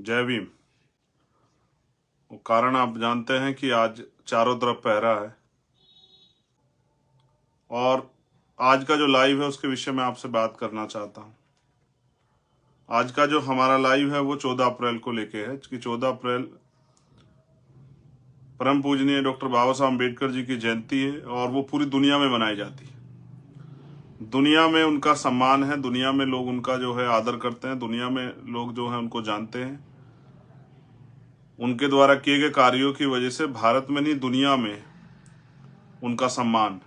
जय भीम। वो कारण आप जानते हैं कि आज चारों तरफ पहरा है और आज का जो लाइव है उसके विषय में आपसे बात करना चाहता हूं। आज का जो हमारा लाइव है वो 14 अप्रैल को लेके है कि 14 अप्रैल परम पूजनीय डॉक्टर बाबा साहब अम्बेडकर जी की जयंती है और वो पूरी दुनिया में मनाई जाती है। दुनिया में उनका सम्मान है, दुनिया में लोग उनका जो है आदर करते हैं, दुनिया में लोग जो है उनको जानते हैं। उनके द्वारा किए गए कार्यों की वजह से भारत में नहीं दुनिया में उनका सम्मान,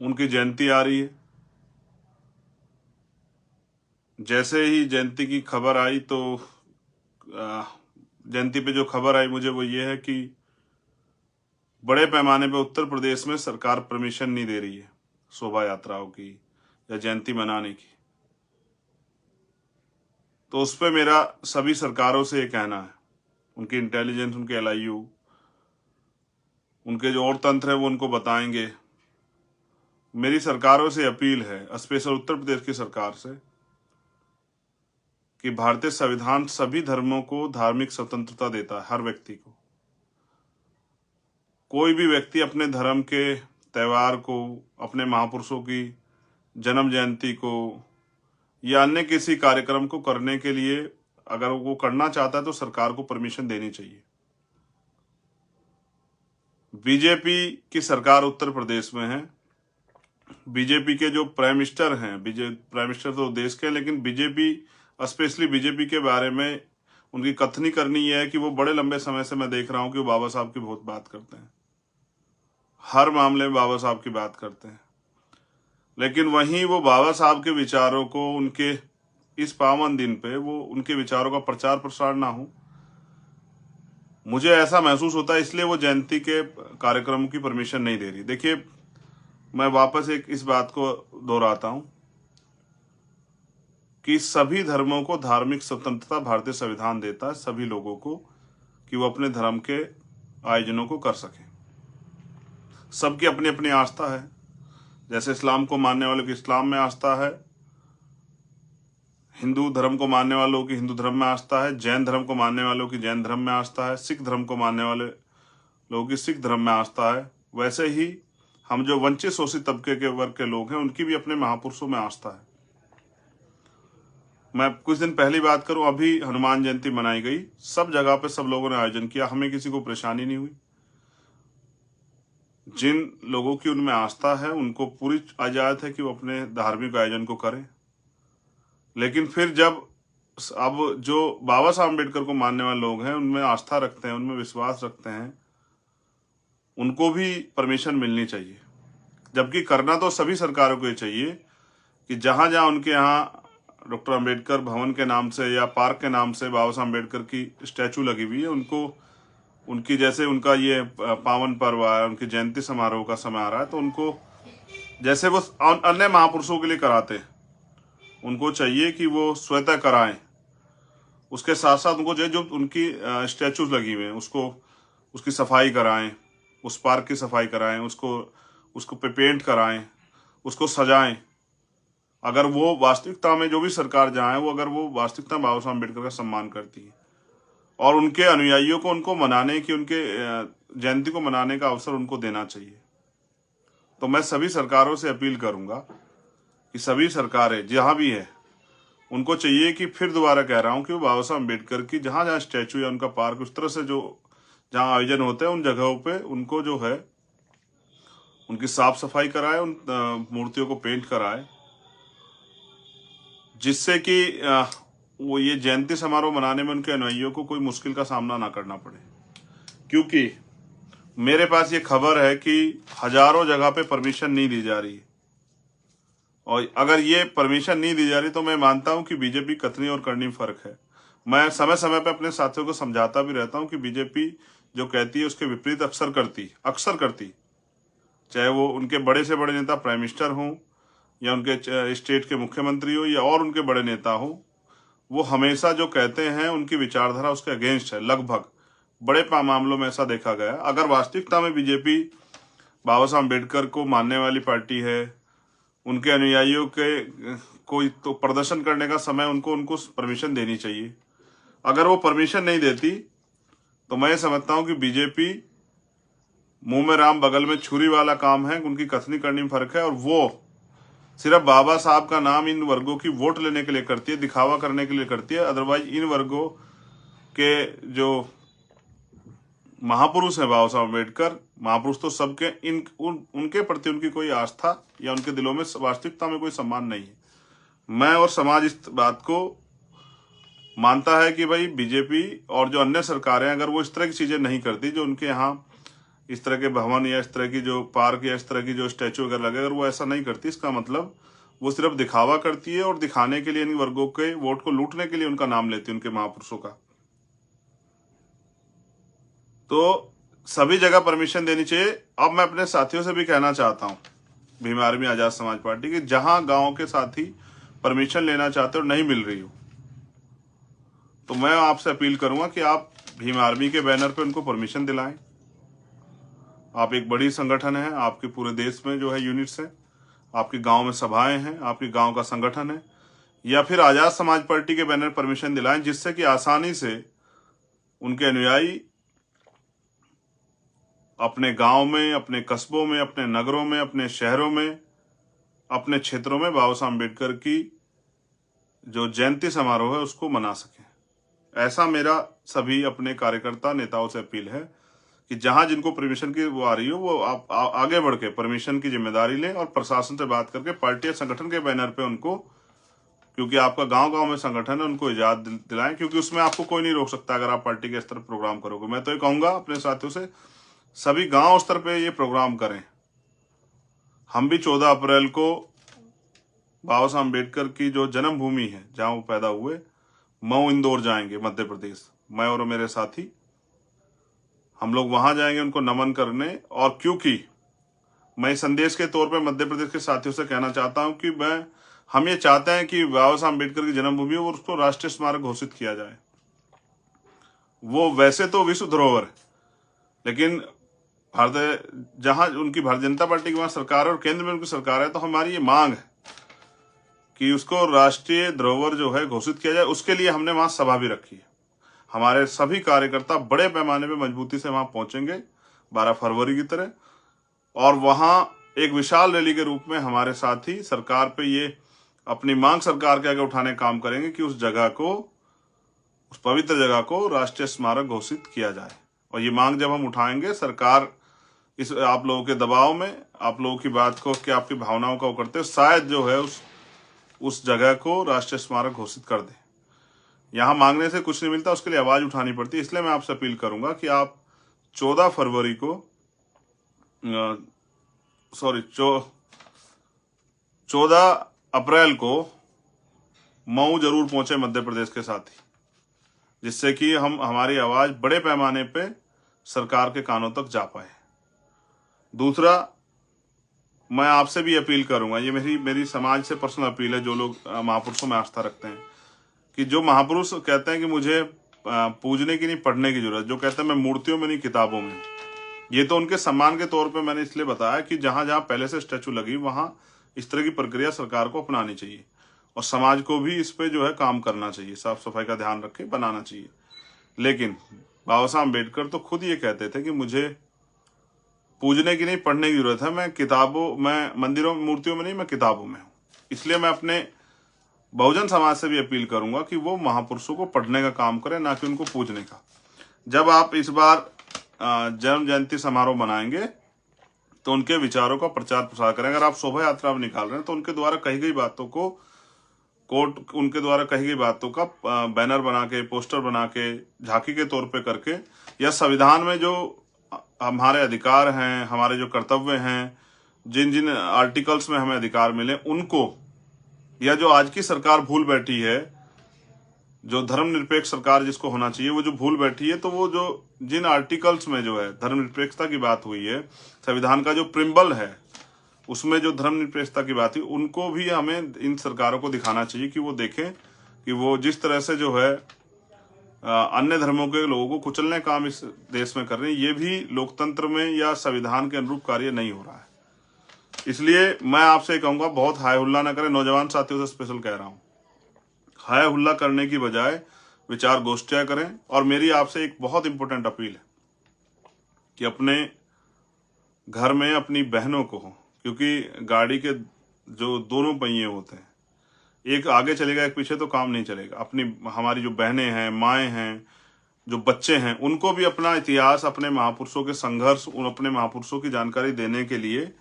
उनकी जयंती आ रही है। जैसे ही जयंती की खबर आई तो जयंती पे जो खबर आई मुझे वो ये है कि बड़े पैमाने पे उत्तर प्रदेश में सरकार परमिशन नहीं दे रही है शोभा यात्राओं की या जयंती मनाने की। तो उस पर मेरा सभी सरकारों से ये कहना है, उनकी इंटेलिजेंस, उनके एलआईयू, उनके जो और तंत्र है वो उनको बताएंगे। मेरी सरकारों से अपील है, स्पेशल उत्तर प्रदेश की सरकार से, कि भारतीय संविधान सभी धर्मों को धार्मिक स्वतंत्रता देता है, हर व्यक्ति को। कोई भी व्यक्ति अपने धर्म के त्यौहार को, अपने महापुरुषों की जन्म जयंती को या अन्य किसी कार्यक्रम को करने के लिए अगर वो करना चाहता है तो सरकार को परमिशन देनी चाहिए। बीजेपी की सरकार उत्तर प्रदेश में है। बीजेपी के जो प्राइम मिनिस्टर हैं, प्राइम मिनिस्टर तो देश के, लेकिन बीजेपी, स्पेशली बीजेपी के बारे में उनकी कथनी करनी यह है कि वो बड़े लंबे समय से मैं देख रहा हूं कि वो बाबा साहब की बहुत बात करते हैं, हर मामले में बाबा साहब की बात करते हैं। लेकिन वहीं वो बाबा साहब के विचारों को उनके इस पावन दिन पे वो उनके विचारों का प्रचार प्रसार ना हो, मुझे ऐसा महसूस होता है। इसलिए वो जयंती के कार्यक्रम की परमिशन नहीं दे रही। देखिए, मैं वापस एक इस बात को दोहराता हूं कि सभी धर्मों को धार्मिक स्वतंत्रता भारतीय संविधान देता है, सभी लोगों को, कि वो अपने धर्म के आयोजनों को कर सकें। सबकी अपनी अपनी आस्था है। जैसे इस्लाम को मानने वालों की इस्लाम में आस्था है, हिंदू धर्म को मानने वालों की हिंदू धर्म में आस्था है, जैन धर्म को मानने वालों की जैन धर्म में आस्था है, सिख धर्म को मानने वाले लोगों की सिख धर्म में आस्था है। वैसे ही हम जो वंचित शोषित तबके के वर्ग के लोग हैं उनकी भी अपने महापुरुषों में आस्था है। मैं कुछ दिन पहली बात करूं, अभी हनुमान जयंती मनाई गई, सब जगह पे सब लोगों ने आयोजन किया, हमें किसी को परेशानी नहीं हुई। जिन लोगों की उनमें आस्था है उनको पूरी इजाजत है कि वो अपने धार्मिक आयोजन को करें। लेकिन फिर जब अब जो बाबा साहब अम्बेडकर को मानने वाले लोग हैं, उनमें आस्था रखते हैं, उनमें विश्वास रखते हैं, उनको भी परमिशन मिलनी चाहिए। जबकि करना तो सभी सरकारों को ही चाहिए कि जहां जहां उनके यहाँ डॉक्टर अम्बेडकर भवन के नाम से या पार्क के नाम से बाबा साहब अम्बेडकर की स्टैचू लगी हुई है, उनको उनकी जैसे उनका ये पावन पर्व है, उनकी जयंती समारोह का समय आ रहा है, तो उनको जैसे वो अन्य महापुरुषों के लिए कराते हैं, उनको चाहिए कि वो स्वतः कराएं। उसके साथ साथ उनको जो उनकी स्टैचूज लगी हुई हैं उसको, उसकी सफाई कराएं, उस पार्क की सफाई कराएं, उसको पे पेंट कराएं, उसको सजाएं। अगर वो वास्तविकता में, जो भी सरकार जहाँ है वो, अगर वो वास्तविकता बाबा साहब अम्बेडकर का सम्मान करती है और उनके अनुयायियों को उनको मनाने की, उनके जयंती को मनाने का अवसर उनको देना चाहिए। तो मैं सभी सरकारों से अपील करूंगा कि सभी सरकारें जहां भी है उनको चाहिए कि, फिर दोबारा कह रहा हूं, कि वो बाबा साहब अम्बेडकर की जहां जहां स्टैचू या उनका पार्क, उस तरह से जो जहां आयोजन होते हैं उन जगहों पे उनको जो है उनकी साफ सफाई कराए, उन मूर्तियों को पेंट कराए, जिससे कि वो ये जयंती समारोह मनाने में उनके अनुयायियों को कोई मुश्किल का सामना ना करना पड़े। क्योंकि मेरे पास ये खबर है कि हजारों जगह पे परमिशन नहीं दी जा रही, और अगर ये परमिशन नहीं दी जा रही तो मैं मानता हूं कि बीजेपी कथनी और करनी में फर्क है। मैं समय समय पे अपने साथियों को समझाता भी रहता हूं कि बीजेपी जो कहती है उसके विपरीत अक्सर करती, चाहे वो उनके बड़े से बड़े नेता प्राइम मिनिस्टर हों या उनके स्टेट के मुख्यमंत्री हो या और उनके बड़े नेता हो, वो हमेशा जो कहते हैं उनकी विचारधारा उसके अगेंस्ट है। लगभग बड़े मामलों में ऐसा देखा गया। अगर वास्तविकता में बीजेपी बाबा साहब अम्बेडकर को मानने वाली पार्टी है, उनके अनुयायियों के कोई तो प्रदर्शन करने का समय उनको परमिशन देनी चाहिए। अगर वो परमिशन नहीं देती तो मैं समझता हूं कि बीजेपी मुंह में राम बगल में छुरी वाला काम है, उनकी कथनी करनी में फर्क है। और वो सिर्फ बाबा साहब का नाम इन वर्गों की वोट लेने के लिए करती है, दिखावा करने के लिए करती है। अदरवाइज इन वर्गों के जो महापुरुष है बाबा साहब अम्बेडकर, महापुरुष तो सबके, उनके प्रति उनकी कोई आस्था या उनके दिलों में वास्तविकता में कोई सम्मान नहीं है। मैं और समाज इस बात को मानता है कि भाई बीजेपी और जो अन्य सरकारें अगर वो इस तरह की चीजें नहीं करती, जो उनके यहाँ इस तरह के भवन या इस तरह की जो पार्क या इस तरह की जो स्टैचू वगैरह लगे, अगर वो ऐसा नहीं करती, इसका मतलब वो सिर्फ दिखावा करती है और दिखाने के लिए इन वर्गों के वोट को लूटने के लिए उनका नाम लेती है, उनके महापुरुषों का। तो सभी जगह परमिशन देनी चाहिए। अब मैं अपने साथियों से भी कहना चाहता हूं, भीम आर्मी आजाद समाज पार्टी की, जहां गांव के साथी परमिशन लेना चाहते हो नहीं मिल रही हो, तो मैं आपसे अपील करूंगा कि आप भीम आर्मी के बैनर पे उनको परमिशन दिलाएं। आप एक बड़ी संगठन है, आपके पूरे देश में जो है यूनिट्स है, आपके गांव में सभाएं हैं, आपके गांव का संगठन है, या फिर आजाद समाज पार्टी के बैनर परमिशन दिलाएं, जिससे कि आसानी से उनके अनुयायी अपने गांव में, अपने कस्बों में, अपने नगरों में, अपने शहरों में, अपने क्षेत्रों में बाबा साहब अम्बेडकर की जो जयंती समारोह है उसको मना सकें। ऐसा मेरा सभी अपने कार्यकर्ता नेताओं से अपील है कि जहां जिनको परमिशन की वो आ रही हो, वो आप आगे बढ़ के परमिशन की जिम्मेदारी लें और प्रशासन से बात करके पार्टी या संगठन के बैनर पे उनको, क्योंकि आपका गांव गांव में संगठन है, उनको इजाजत दिलाएं, क्योंकि उसमें आपको कोई नहीं रोक सकता अगर आप पार्टी के स्तर पर प्रोग्राम करोगे। मैं तो ये कहूंगा अपने साथियों से, सभी गांव स्तर पे ये प्रोग्राम करें। हम भी 14 अप्रैल को बाबा साहब अम्बेडकर की जो जन्मभूमि है, जहां वो पैदा हुए, मऊ इंदौर जाएंगे, मध्य प्रदेश, मैं और मेरे साथी, हम लोग वहां जाएंगे उनको नमन करने। और क्योंकि मैं संदेश के तौर पे मध्य प्रदेश के साथियों से कहना चाहता हूं कि हम ये चाहते हैं कि बाबा साहब अम्बेडकर की जन्मभूमि और उसको राष्ट्रीय स्मारक घोषित किया जाए। वो वैसे तो विश्व धरोहर है, लेकिन भारत, जहां उनकी भारतीय जनता पार्टी की वहां सरकार है और केंद्र में उनकी सरकार है, तो हमारी ये मांग है कि उसको राष्ट्रीय धरोहर जो है घोषित किया जाए। उसके लिए हमने वहां सभा भी रखी है। हमारे सभी कार्यकर्ता बड़े पैमाने पे मजबूती से वहां पहुंचेंगे 12 फरवरी की तरह, और वहां एक विशाल रैली के रूप में हमारे साथी सरकार पे ये अपनी मांग सरकार के आगे उठाने का काम करेंगे कि उस जगह को, उस पवित्र जगह को राष्ट्रीय स्मारक घोषित किया जाए। और ये मांग जब हम उठाएंगे, सरकार इस आप लोगों के दबाव में, आप लोगों की बात को, कि आपकी भावनाओं का वो करते, शायद जो है उस जगह को राष्ट्रीय स्मारक घोषित कर दे। यहाँ मांगने से कुछ नहीं मिलता, उसके लिए आवाज उठानी पड़ती है। इसलिए मैं आपसे अपील करूंगा कि आप 14 फरवरी को, सॉरी 14 अप्रैल को मऊ जरूर पहुंचे मध्य प्रदेश के साथी, जिससे कि हमारी आवाज बड़े पैमाने पे सरकार के कानों तक जा पाए। दूसरा, मैं आपसे भी अपील करूंगा, ये मेरी समाज से पर्सनल अपील है, जो लोग महापुरुषों में आस्था रखते हैं, कि जो महापुरुष कहते हैं कि मुझे पूजने की नहीं, पढ़ने की जरूरत, जो कहते हैं मैं मूर्तियों में नहीं किताबों में, ये तो उनके सम्मान के तौर पे मैंने इसलिए बताया कि जहां जहां पहले से स्टैचू लगी वहां इस तरह की प्रक्रिया सरकार को अपनानी चाहिए और समाज को भी इस पे जो है काम करना चाहिए, साफ सफाई का ध्यान रख के बनाना चाहिए। लेकिन बाबा साहब अम्बेडकर तो खुद ये कहते थे कि मुझे पूजने की नहीं, पढ़ने की जरूरत है, मैं मंदिरों में, मूर्तियों में नहीं, मैं किताबों में हूँ। इसलिए मैं अपने बहुजन समाज से भी अपील करूंगा कि वो महापुरुषों को पढ़ने का काम करें, ना कि उनको पूजने का। जब आप इस बार जन्म जयंती समारोह मनाएंगे तो उनके विचारों का प्रचार प्रसार करें। अगर आप शोभा यात्रा में निकाल रहे हैं तो उनके द्वारा कही गई बातों को, उनके द्वारा कही गई बातों का बैनर बना के, पोस्टर बना के, झांकी के तौर पे करके, या संविधान में जो हमारे अधिकार हैं, हमारे जो कर्तव्य हैं, जिन जिन आर्टिकल्स में हमें अधिकार मिले उनको, या जो आज की सरकार भूल बैठी है, जो धर्मनिरपेक्ष सरकार जिसको होना चाहिए, वो जो भूल बैठी है, तो वो जो जिन आर्टिकल्स में जो है धर्मनिरपेक्षता की बात हुई है, संविधान का जो प्रिम्बल है उसमें जो धर्मनिरपेक्षता की बात हुई, उनको भी हमें इन सरकारों को दिखाना चाहिए कि वो देखें कि वो जिस तरह से जो है अन्य धर्मों के लोगों को कुचलने का काम इस देश में कर रहे हैं, ये भी लोकतंत्र में या संविधान के अनुरूप कार्य नहीं हो रहा है। इसलिए मैं आपसे कहूंगा, बहुत हाय हुल्ला ना करें। नौजवान साथियों से स्पेशल कह रहा हूं, हाय हुल्ला करने की बजाय विचार गोष्ठियां करें। और मेरी आपसे एक बहुत इंपॉर्टेंट अपील है कि अपने घर में अपनी बहनों को, क्योंकि गाड़ी के जो दोनों पहिए होते हैं, एक आगे चलेगा एक पीछे, तो काम नहीं चलेगा। अपनी हमारी जो बहनें हैं, माएँ हैं, जो बच्चे हैं, उनको भी अपना इतिहास, अपने महापुरुषों के संघर्ष, उन अपने महापुरुषों की जानकारी देने के लिए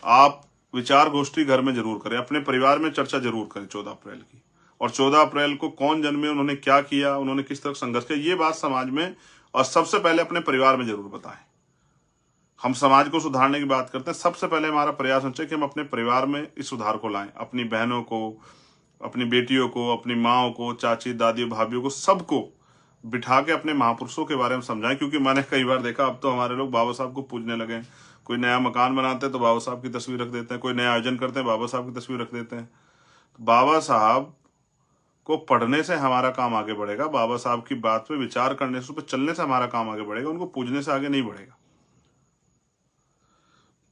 आप विचार गोष्ठी घर में जरूर करें, अपने परिवार में चर्चा जरूर करें 14 अप्रैल की। और 14 अप्रैल को कौन जन्मे, उन्होंने क्या किया, उन्होंने किस तरह संघर्ष किया, ये बात समाज में और सबसे पहले अपने परिवार में जरूर बताएं। हम समाज को सुधारने की बात करते हैं, सबसे पहले हमारा प्रयास होना चाहिए कि हम अपने परिवार में इस सुधार को लाएं। अपनी बहनों को, अपनी बेटियों को, अपनी माओ को, चाची, दादी, भाभीियों को, सबको बिठा के अपने महापुरुषों के बारे में समझाएं। क्योंकि मैंने कई बार देखा, अब तो हमारे लोग बाबा साहब को पूजने लगे हैं। कोई नया मकान बनाते हैं तो बाबा साहब की तस्वीर रख देते हैं, कोई नया आयोजन करते हैं बाबा साहब की तस्वीर रख देते हैं। बाबा साहब को पढ़ने से हमारा काम आगे बढ़ेगा, बाबा साहब की बात पे विचार करने से, उस पर चलने से हमारा काम आगे बढ़ेगा, उनको पूजने से आगे नहीं बढ़ेगा।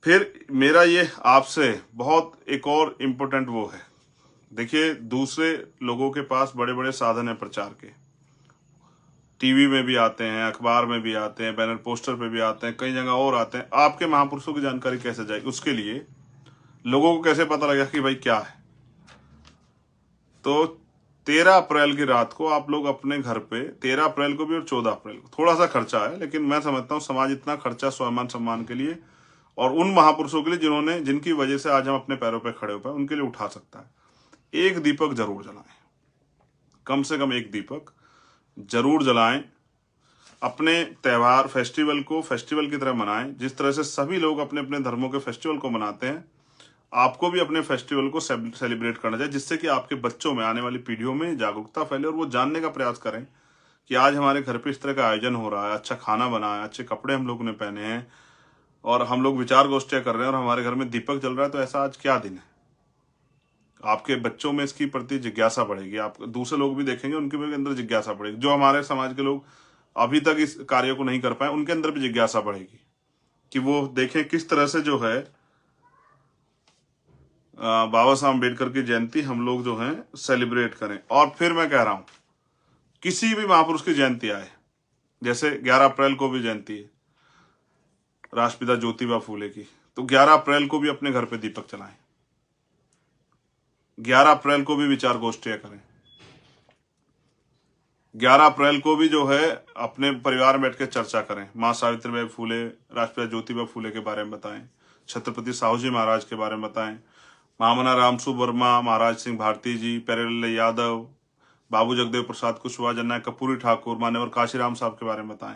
फिर मेरा ये आपसे बहुत एक और इम्पोर्टेंट वो है, देखिए दूसरे लोगों के पास बड़े बड़े साधन है प्रचार के, टीवी में भी आते हैं, अखबार में भी आते हैं, बैनर पोस्टर पे भी आते हैं, कई जगह और आते हैं। आपके महापुरुषों की जानकारी कैसे जाएगी, उसके लिए लोगों को कैसे पता लगेगा कि भाई क्या है। तो 13 अप्रैल की रात को आप लोग अपने घर पे, 13 अप्रैल को भी और 14 अप्रैल को, थोड़ा सा खर्चा है, लेकिन मैं समझता हूँ समाज इतना खर्चा स्वाभिमान सम्मान के लिए और उन महापुरुषों के लिए जिन्होंने, जिनकी वजह से आज हम अपने पैरों पे खड़े हो पाए, उनके लिए उठा सकता है। एक दीपक जरूर जलाएं, कम से कम एक दीपक जरूर जलाएं। अपने त्यौहार, फेस्टिवल को फेस्टिवल की तरह मनाएं। जिस तरह से सभी लोग अपने अपने धर्मों के फेस्टिवल को मनाते हैं, आपको भी अपने फेस्टिवल को सेलिब्रेट करना चाहिए, जिससे कि आपके बच्चों में, आने वाली पीढ़ियों में जागरूकता फैले और वो जानने का प्रयास करें कि आज हमारे घर पे इस तरह का आयोजन हो रहा है, अच्छा खाना बना है, अच्छे कपड़े हम लोगों ने पहने हैं और हम लोग विचार गोष्ठियां कर रहे हैं और हमारे घर में दीपक जल रहा है, तो ऐसा आज क्या दिन है। आपके बच्चों में इसकी प्रति जिज्ञासा बढ़ेगी, आप दूसरे लोग भी देखेंगे, उनके भी अंदर जिज्ञासा बढ़ेगी। जो हमारे समाज के लोग अभी तक इस कार्य को नहीं कर पाए, उनके अंदर भी जिज्ञासा बढ़ेगी कि वो देखें किस तरह से जो है बाबा साहब अम्बेडकर की जयंती हम लोग जो है सेलिब्रेट करें। और फिर मैं कह रहा हूं, किसी भी महापुरुष की जयंती आए, जैसे 11 अप्रैल को भी जयंती है राष्ट्रपिता ज्योतिबा फूले की, तो 11 अप्रैल को भी अपने घर पे दीपक जलाएं, 11 अप्रैल को भी विचार गोष्ठियां करें, 11 अप्रैल को भी जो है अपने परिवार में बैठ के चर्चा करें। माँ सावित्रीबाई फूले, राष्ट्रपिता ज्योतिबा फूले के बारे में बताएं, छत्रपति साहू जी महाराज के बारे में बताएं, महामना रामसु वर्मा, महाराज सिंह भारती जी, प्यारेलाल यादव, बाबू जगदेव प्रसाद कुशवाहा, जननायक कर्पूरी ठाकुर, मान्यवर काशीराम साहब के बारे में बताएं।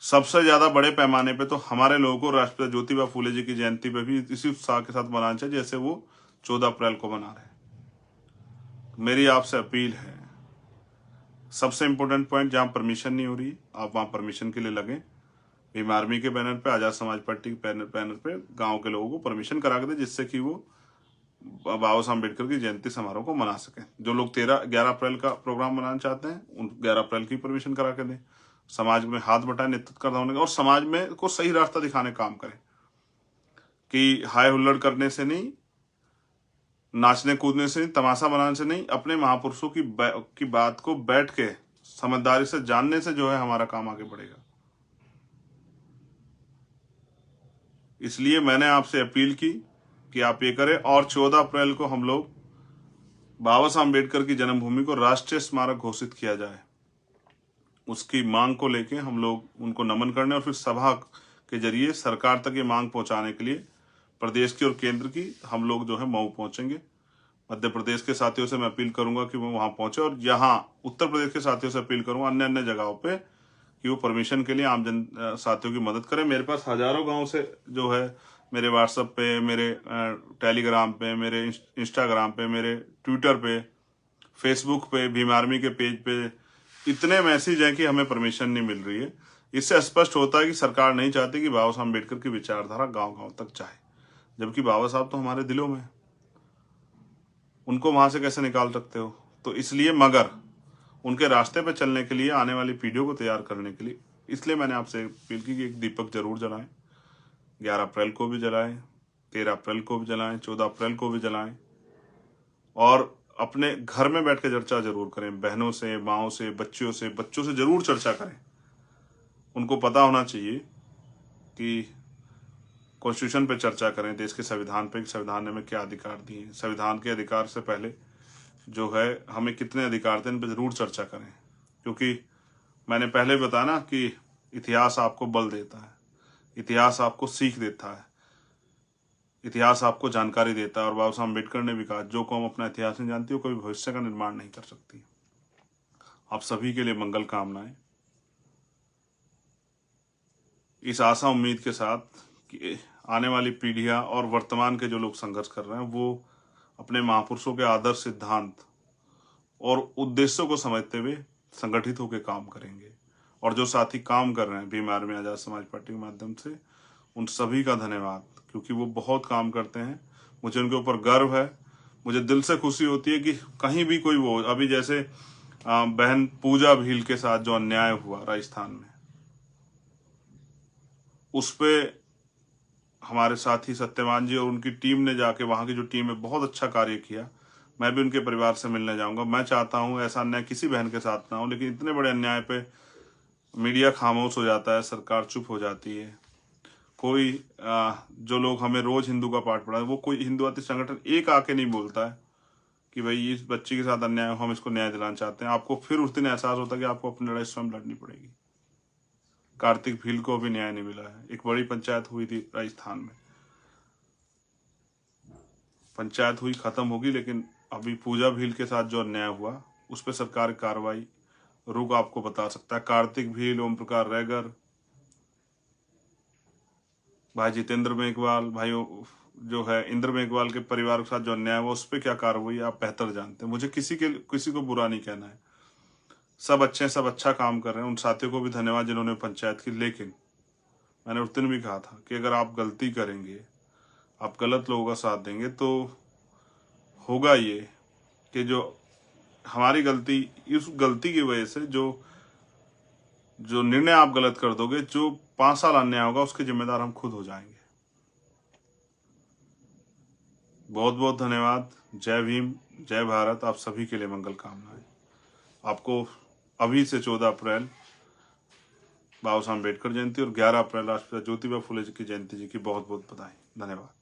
सबसे ज्यादा बड़े पैमाने पे तो हमारे लोगों को राष्ट्रपिता ज्योतिबा फूले जी की जयंती पे भी इसी उत्साह के साथ मनाना चाहिए जैसे वो 14 अप्रैल को मना रहे हैं। मेरी आपसे अपील है, सबसे इंपॉर्टेंट पॉइंट, जहां परमिशन नहीं हो रही आप वहां परमिशन के लिए लगें। भीम आर्मी के बैनर पे, आजाद समाज पार्टी के बैनर पे गांव के लोगों को परमिशन करा के दे, जिससे कि वो बाबा साहब अम्बेडकर की जयंती समारोह को मना सकें। जो लोग 11 अप्रैल का प्रोग्राम मनाना चाहते हैं, उन 11 अप्रैल की परमिशन करा के दें। समाज में हाथ बटाए, नेतृत्व करना होने का, और समाज में को सही रास्ता दिखाने का काम करें कि हाय हुल्लड़ करने से नहीं, नाचने कूदने से नहीं, तमाशा बनाने से नहीं, अपने महापुरुषों की बात को बैठ के समझदारी से जानने से जो है हमारा काम आगे बढ़ेगा। इसलिए मैंने आपसे अपील की कि आप ये करें और 14 अप्रैल को हम लोग बाबा साहब अम्बेडकर की जन्मभूमि को राष्ट्रीय स्मारक घोषित किया जाए, उसकी मांग को लेके हम लोग उनको नमन करने और फिर सभा के जरिए सरकार तक ये मांग पहुंचाने के लिए प्रदेश की और केंद्र की हम लोग जो है मऊ पहुंचेंगे। मध्य प्रदेश के साथियों से मैं अपील करूंगा कि वो वहां पहुंचे, और यहाँ उत्तर प्रदेश के साथियों से अपील करूंगा अन्य अन्य जगहों पे कि वो परमिशन के लिए आम जन साथियों की मदद करें। मेरे पास हजारों गांव से जो है मेरे व्हाट्सएप पे, मेरे टेलीग्राम पे, मेरे इंस्टाग्राम पे, मेरे ट्विटर पे, फेसबुक पे, भीम आर्मी के पेज पे इतने मैसेज हैं कि हमें परमिशन नहीं मिल रही है। इससे स्पष्ट होता है कि सरकार नहीं चाहती कि बाबा साहब अम्बेडकर की विचारधारा गांव गांव तक जाए, जबकि बाबा साहब तो हमारे दिलों में, उनको वहां से कैसे निकाल सकते हो। तो इसलिए, मगर उनके रास्ते पर चलने के लिए, आने वाली पीढ़ियों को तैयार करने के लिए, इसलिए मैंने आपसे अपील की कि एक दीपक जरूर जलाएं। 11 अप्रैल को भी जलाएं, 13 अप्रैल को भी जलाएं, 14 अप्रैल को भी जलाएं। और अपने घर में बैठ के चर्चा जरूर करें, बहनों से, माओं से, बच्चों से जरूर चर्चा करें। उनको पता होना चाहिए कि कॉन्स्टिट्यूशन पे चर्चा करें, देश के संविधान पे, संविधान ने हमें क्या अधिकार दिए हैं, संविधान के अधिकार से पहले जो है हमें कितने अधिकार थे, इन पर जरूर चर्चा करें। क्योंकि मैंने पहले बताया ना कि इतिहास आपको बल देता है, इतिहास आपको सीख देता है, इतिहास आपको जानकारी देता है। और बाबा साहब अम्बेडकर ने भी कहा, जो कौम अपना इतिहास नहीं जानती वो कभी भविष्य का निर्माण नहीं कर सकती। आप सभी के लिए मंगल कामनाएं, इस आशा उम्मीद के साथ कि आने वाली पीढ़ियां और वर्तमान के जो लोग संघर्ष कर रहे हैं वो अपने महापुरुषों के आदर्श, सिद्धांत और उद्देश्यों को समझते हुए संगठित होकर काम करेंगे। और जो साथी काम कर रहे हैं भीम आर्मी आजाद समाज पार्टी के माध्यम से, उन सभी का धन्यवाद, क्योंकि वो बहुत काम करते हैं। मुझे उनके ऊपर गर्व है। मुझे दिल से खुशी होती है कि कहीं भी कोई वो, अभी जैसे बहन पूजा भील के साथ जो अन्याय हुआ राजस्थान में, उस पे हमारे साथी सत्यवान जी और उनकी टीम ने जाके, वहां की जो टीम है, बहुत अच्छा कार्य किया। मैं भी उनके परिवार से मिलने जाऊंगा। मैं चाहता हूं ऐसा अन्याय किसी बहन के साथ ना हो, लेकिन इतने बड़े अन्याय पे मीडिया खामोश हो जाता है, सरकार चुप हो जाती है। कोई जो लोग हमें रोज हिंदू का पाठ पढ़ा है, वो कोई हिंदुत्व संगठन एक आके नहीं बोलता है कि भाई इस बच्ची के साथ अन्याय हो, हम इसको न्याय दिलाना चाहते हैं। आपको फिर उस दिन एहसास होता है कि आपको अपनी लड़ाई स्वयं लड़नी पड़ेगी। कार्तिक भील को भी न्याय नहीं मिला है। एक बड़ी पंचायत हुई थी राजस्थान में, पंचायत हुई, खत्म होगी, लेकिन अभी पूजा भील के साथ जो अन्याय हुआ उस पर सरकार की कार्रवाई रुक आपको बता सकता है। कार्तिक भील, ओम प्रकाश रैगर, भाई जितेंद्र मेघवाल, भाई जो है इंद्र मेघवाल के परिवार के साथ जो अन्याय हुआ उस पर क्या कार्रवाई आप बेहतर जानते हैं। मुझे किसी को बुरा नहीं कहना है। सब अच्छे हैं, सब अच्छा काम कर रहे हैं। उन साथियों को भी धन्यवाद जिन्होंने पंचायत की। लेकिन मैंने उस दिन भी कहा था कि अगर आप गलती करेंगे, आप गलत लोगों का साथ देंगे, तो होगा ये कि जो हमारी गलती, इस गलती की वजह से जो निर्णय आप गलत कर दोगे, जो 5 साल अन्याय होगा उसके जिम्मेदार हम खुद हो जाएंगे। बहुत बहुत धन्यवाद। जय भीम, जय भारत। आप सभी के लिए मंगल कामनाएं। आपको अभी से 14 अप्रैल बाबा साहब अम्बेडकर जयंती और 11 अप्रैल राष्ट्रपिता ज्योतिबा फुले जी की जयंती जी की बहुत बहुत बधाई। धन्यवाद।